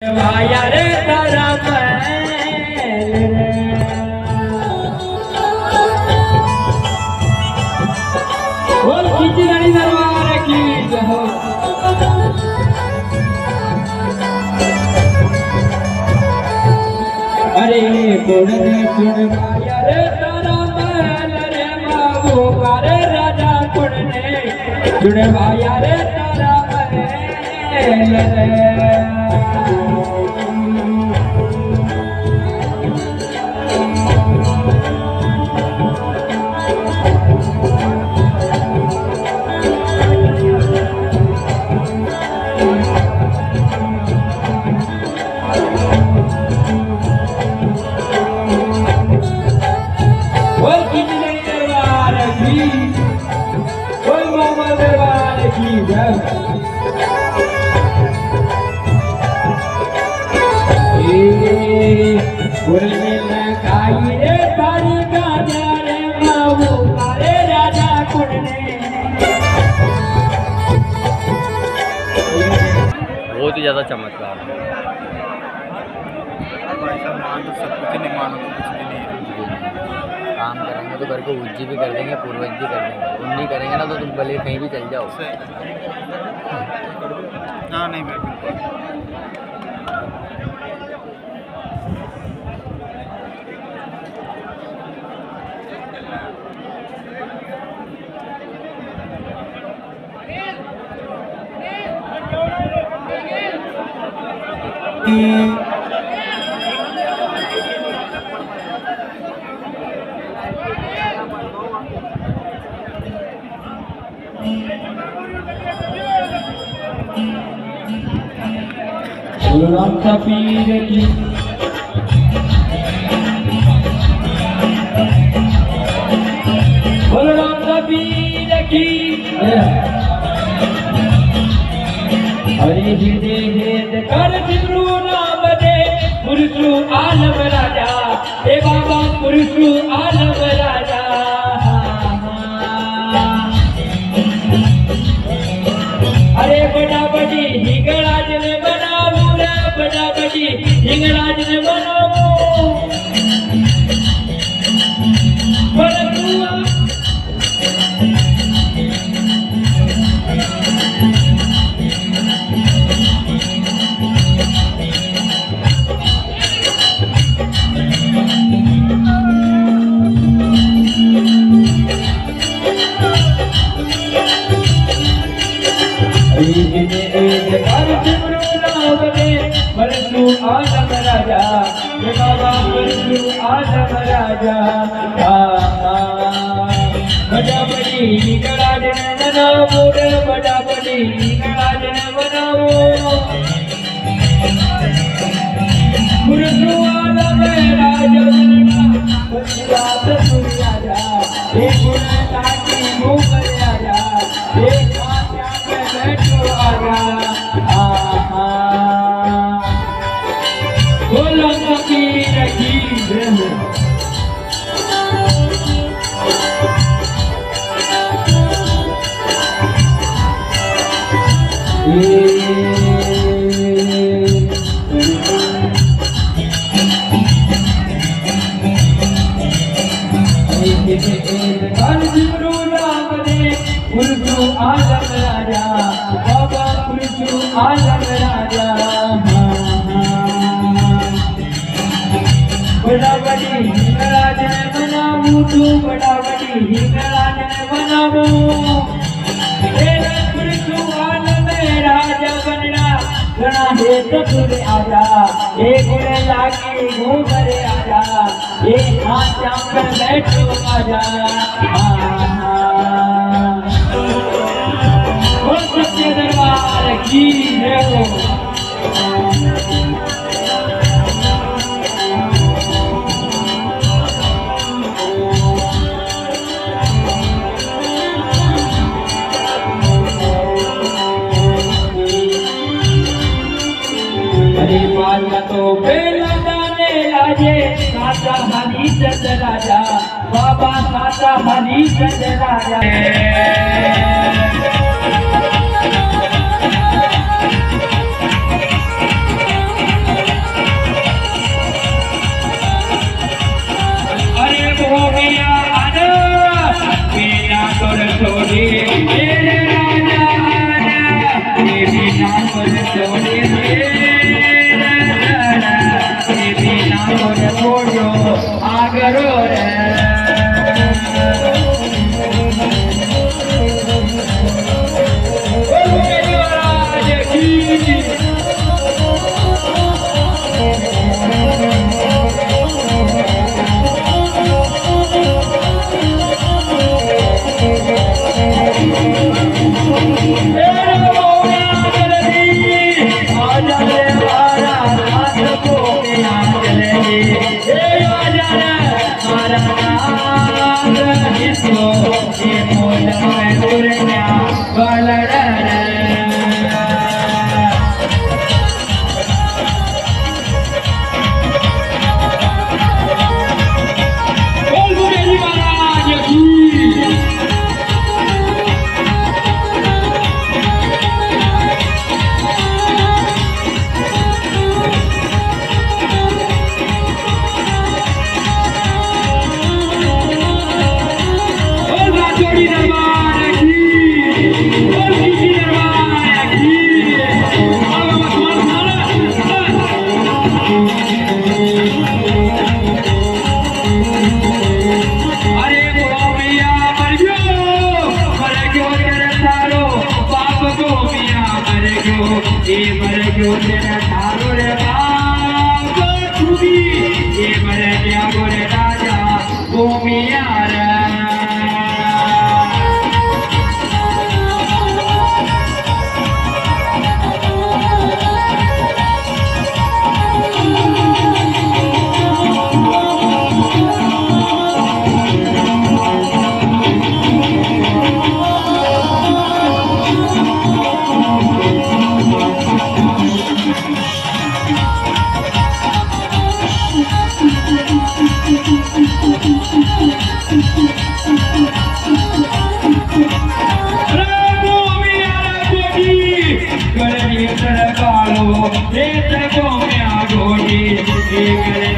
Via रे तारा महल रे बोल खींची रानी दरबार की जय। अरे गुण वाया रे तारा महल रे बाबू मारे राजा गुण ने वाया रे तारा महल रे। बहुत ही ज़्यादा चमत्कार है। मान तो सब कुछ नहीं, मानो तो कुछ भी नहीं। काम करेंगे तो घर को उज्जी भी कर देंगे, पूर्वज भी कर देंगे। तुम नहीं करेंगे ना तो तुम भले कहीं भी चल जाओ। हाँ नहीं बिल्कुल। राम पीर की राम पीर की हरि हृदय हेद कर जिब्रू नाम दे पुरुषु आलम राजा हे बाबा पुरुषु आलम राजा। अरे बड़ा बड़ी हिंगराज ने बनावू रे बड़ा बड़ी हिंगराज ने बनावू आलम राजा ये बाबा परशु आलम राजा। बड़ा बड़ी हिंगराज ने बनावो रे बड़ा बड़ी हिंगराज ने बनावो पुरुषु आलम राजा ये गुण ताकी मुख राजा ये खात्या में बैठो आजा। बोलो फकीर की जय। पुरुषु आलम राजा बाबा पुरुषु आलम राजा। बड़ा बड़ी हिंगराज ने बनावू तू बड़ा बड़ी हिंगराज ने बनावू तेरे पुरुषु आलम राजा बनना गणा है तो तुझे आजा ये गुणे लागी घूमर आजा ये हाथ पर बैठो आजा। बोल सच्चे दरबार की जय। हरे बाल तो बेला दाने लाजे साचा हरिचंद राजा बाबा साचा हरिचंद राजा। अरे गोमिया मर गयो तेरे थारो बाप गोमिया मर गयो तेरे थारो रे बाप छुबी ये मर गया गोरे राजा गोमिया रे कालो ये तको में आगोनी ये करे